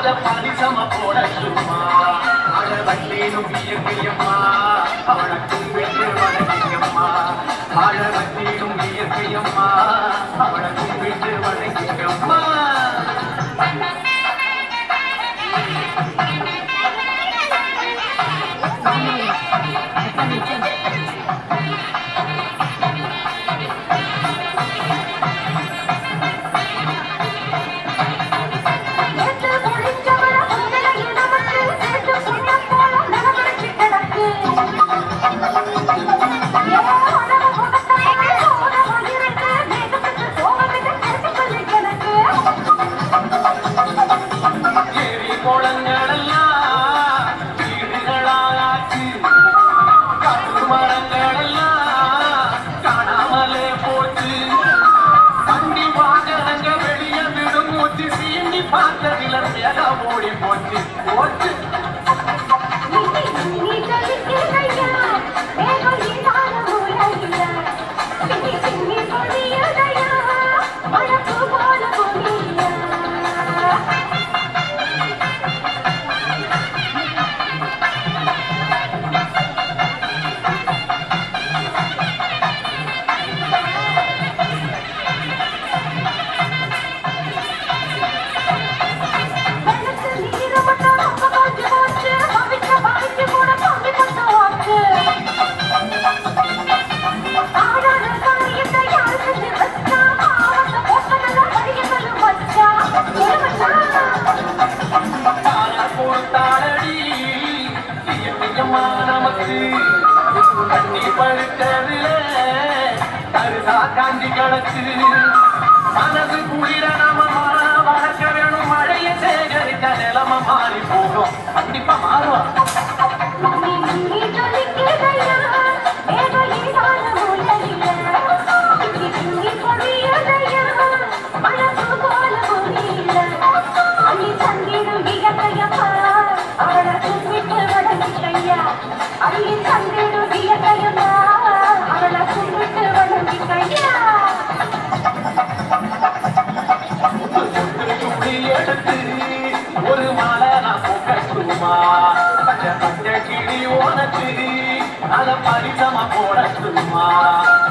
அத பரிசம போட சும்மா அட வந்தேனும் இயற்கையம்மா அவளை கும்பிட்டு வணங்கிக்கம்மா அட வந்தேனும் இயற்கையம்மா அவளை கும்பிட்டு வணங்கிக்கம்மா ஓடி போச்சு போச்சு நமக்கு தண்ணி பழுத்ததுல கருதா காஞ்சி கணக்கு மனது குளிர நம்ம வளர்க்க வேணும் மழைய சேகரிக்க நிலைமை மாறி போகும் கண்டிப்பா மாறும் ஒரு மாலை நான் போக்கட்டுமா பச்சை பச்சை கிளி ஓனத்து அத பரிசமா போடட்டுமா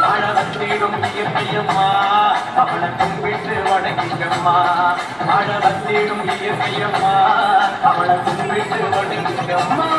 மழை வந்திடும் இயற்கையம்மா அவளை கும்பிட்டு வணங்கிக்கம்மா மழை வந்திடும் இயற்கையம்மா அவளை கும்பிட்டு வணங்கிக்கம்மா